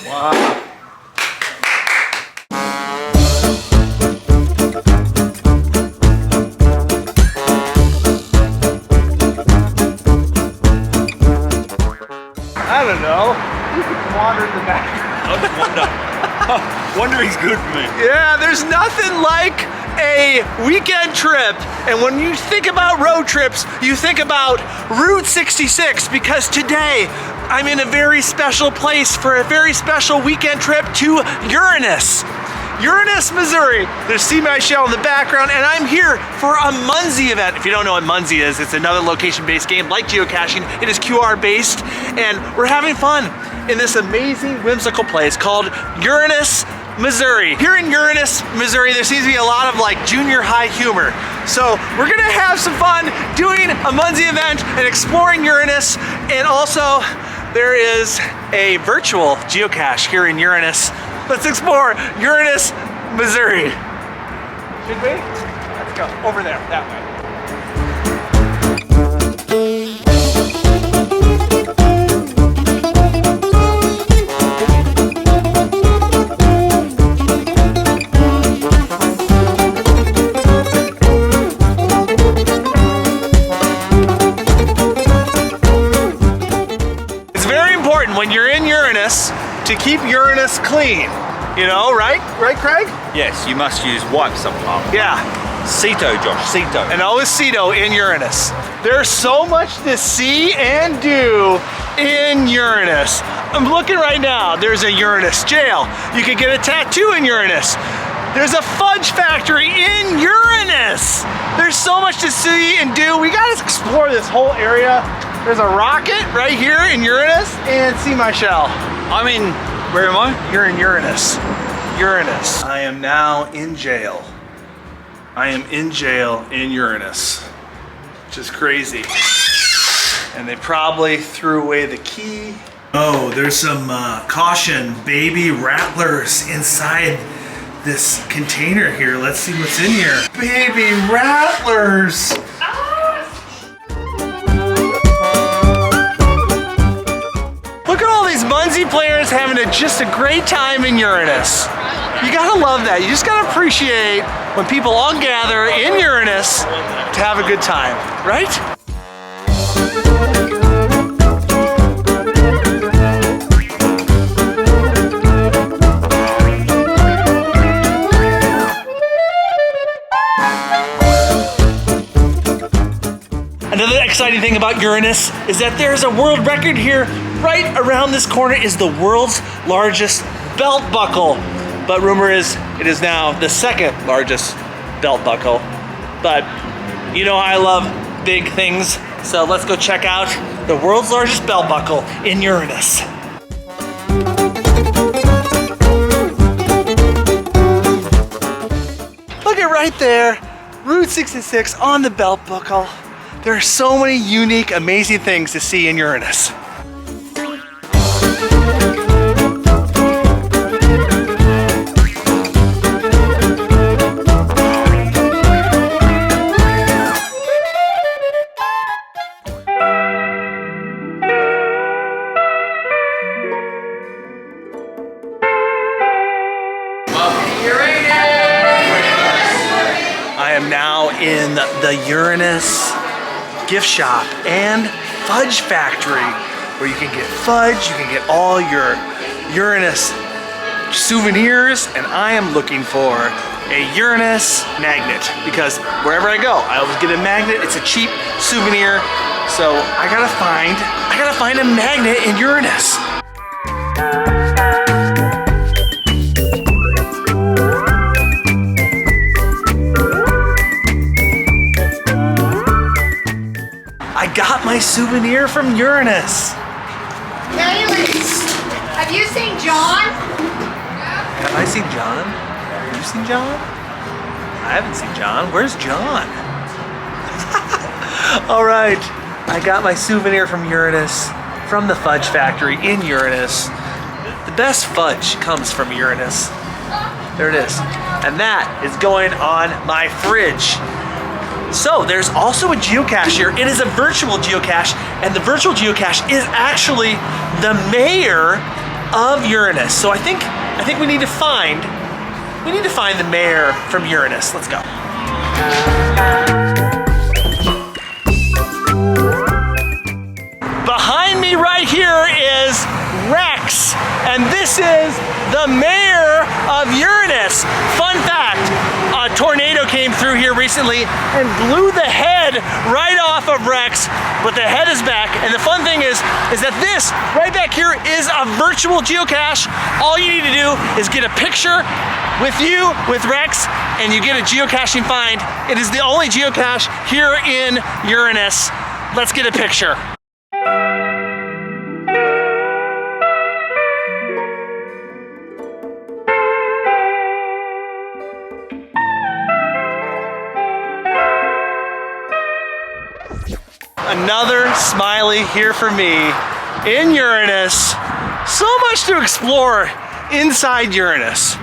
Wow. I don't know. You can wander in the back. I'll just wander. Wandering's good for me. Yeah, there's nothing like a weekend trip. And when you think about road trips, you think about Route 66, because today I'm in a very special place for a very special weekend trip to Uranus. Uranus, Missouri. There's semi-shell in the background, and I'm here for a Munzee event. If you don't know what Munzee is, it's another location-based game like geocaching. It is QR-based, and we're having fun in this amazing, whimsical place called Uranus, Missouri. Here in Uranus, Missouri, there seems to be a lot of like junior high humor. So we're gonna have some fun doing a Munzee event and exploring Uranus, and also there is a virtual geocache here in Uranus. Let's explore Uranus, Missouri. Should we? Let's go over there, that way. It's very important when you're in Uranus to keep Uranus clean, you know, right? Right, Craig? Yes, you must use wipes sometimes. Yeah. Ceto, Josh, Ceto. And always Ceto in Uranus. There's so much to see and do in Uranus. I'm looking right now. There's a Uranus jail. You can get a tattoo in Uranus. There's a fudge factory in Uranus. There's so much to see and do. We gotta explore this whole area. There's a rocket right here in Uranus, and see my shell. I'm in, where am I? You're in Uranus. Uranus. I am now in jail. I am in jail in Uranus, which is crazy. And they probably threw away the key. Oh, there's some caution baby rattlers inside this container here. Let's see what's in here. Baby rattlers. Look at all these Munzee players having just a great time in Uranus. You gotta love that. You just gotta appreciate when people all gather in Uranus to have a good time, right? Another exciting thing about Uranus is that there's a world record here. Right around this corner is the world's largest belt buckle. But rumor is it is now the second largest belt buckle. But you know I love big things, so let's go check out the world's largest belt buckle in Uranus. Look at right there, Route 66 on the belt buckle. There are so many unique, amazing things to see in Uranus. I am now in the Uranus gift shop and fudge factory, where you can get fudge, you can get all your Uranus souvenirs, and I am looking for a Uranus magnet, because wherever I go, I always get a magnet. It's a cheap souvenir, so I gotta find a magnet in Uranus. I got my souvenir from Uranus. Anyways, have you seen John? Have I seen John? Have you seen John? I haven't seen John. Where's John? All right, I got my souvenir from Uranus, from the Fudge Factory in Uranus. The best fudge comes from Uranus. There it is. And that is going on my fridge. So there's also a geocache here. It is a virtual geocache, and the virtual geocache is actually the mayor of Uranus. So I think we need to find the mayor from Uranus. Let's go. Behind me right here is Rex, and this is the mayor of Uranus. Fun fact, a tornado came through here recently and blew the head right off of Rex, but the head is back. And the fun thing is that this right back here is a virtual geocache. All you need to do is get a picture with you, with Rex, and you get a geocaching find. It is the only geocache here in Uranus. Let's get a picture. Another smiley here for me in Uranus. So much to explore inside Uranus.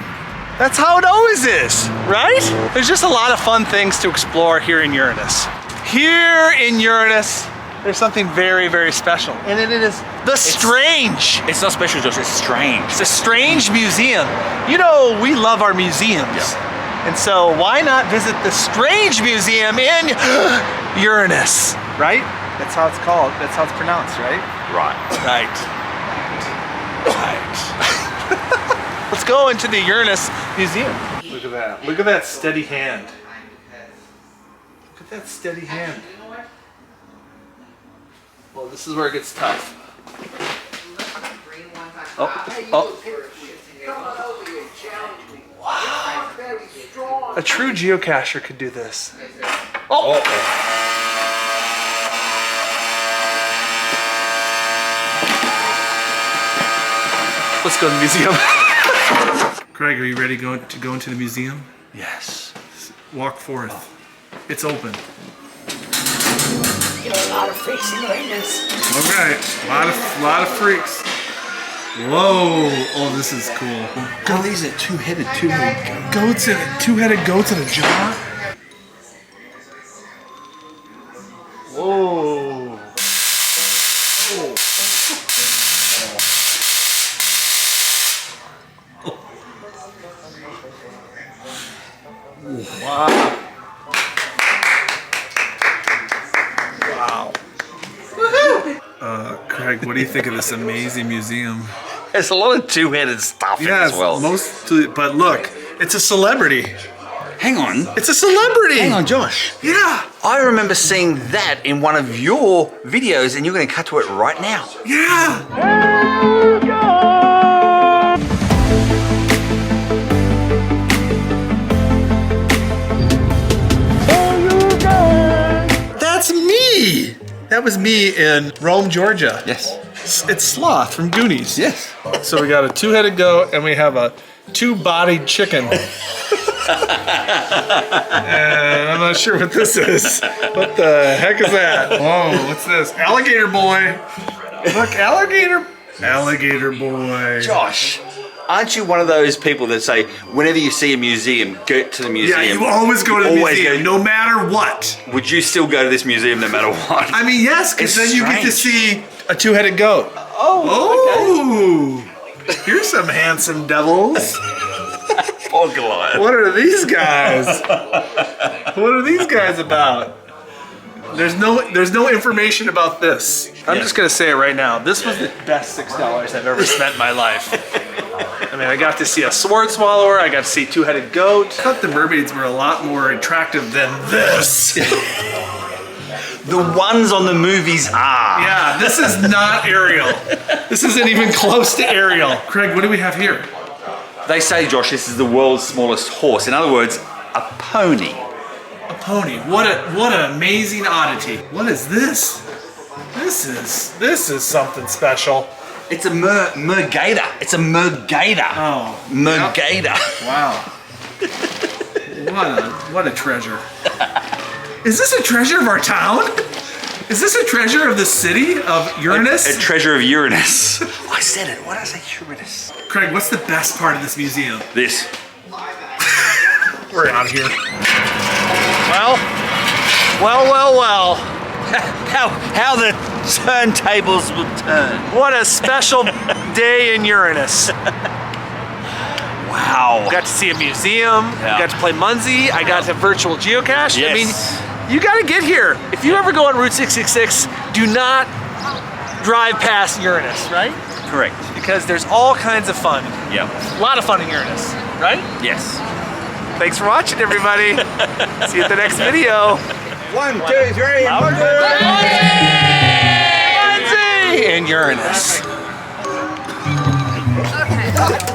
That's how it always is, right? There's just a lot of fun things to explore here in Uranus. Here in Uranus, there's something very, very special, and it is the Strange. It's not special, Josh, it's strange. It's a strange museum. You know, we love our museums. Yeah. And so why not visit the Strange Museum in Uranus, right? That's how it's called. That's how it's pronounced, right? Right. Right. Right. Let's go into the Uranus Museum. Look at that. Look at that steady hand. Look at that steady hand. Well, this is where it gets tough. Oh. Wow. A true geocacher could do this. Oh. Let's go to the museum. Craig, are you ready to go into the museum? Yes. Walk forth. It's open. Get a lot of freaks in Uranus. Okay, a lot of freaks. Whoa! Oh, this is cool. Oh, these are two-headed Goats and two-headed goats in a jar. Whoa! Wow. Craig, what do you think of this amazing museum? There's a lot of two-headed stuff in as well. Mostly, but look, it's a celebrity. Hang on. It's a celebrity. Hang on, Josh. Yeah. I remember seeing that in one of your videos, and you're going to cut to it right now. Yeah. That's me. That was me in Rome, Georgia. Yes. It's Sloth from Goonies. Yes. So we got a two-headed goat and we have a two-bodied chicken. And I'm not sure what this is. What the heck is that? Whoa, what's this? Alligator boy. Look, alligator boy. Josh, aren't you one of those people that say, whenever you see a museum, go to the museum? Yeah, you always go to the museum, no matter what. Would you still go to this museum no matter what? I mean, yes, because It's then you get to strange. see a two-headed goat. Oh, Here's some handsome devils. Poor Goliath. What are these guys? What are these guys about? There's no information about this. I'm just gonna say it right now. This was the best $6 I've ever spent in my life. I mean, I got to see a sword swallower. I got to see a two-headed goat. I thought the mermaids were a lot more attractive than this. The ones on the movies are. Yeah, this is not Ariel. This isn't even close to Ariel. Craig, what do we have here? They say, Josh, this is the world's smallest horse. In other words, a pony. A pony. What an amazing oddity. What is this? This is something special. It's a mergator. It's a mergator. Oh. Mergator. Wow. What a treasure. Is this a treasure of our town? Is this a treasure of the city of Uranus? A treasure of Uranus. I said it. Why did I say Uranus? Craig, what's the best part of this museum? This. We're out of here. Well, Well, well, well. How the turntables will turn. What a special day in Uranus. Wow. Got to see a museum. Yeah. Got to play Munzee. I got to virtual geocache. Yes. I mean, you got to get here. If you ever go on Route 666, do not drive past Uranus, right? Correct. Because there's all kinds of fun. Yep. A lot of fun in Uranus, right? Yes. Thanks for watching, everybody. See you at the next video. 1, 2, 3, Munzee! And Uranus. Okay.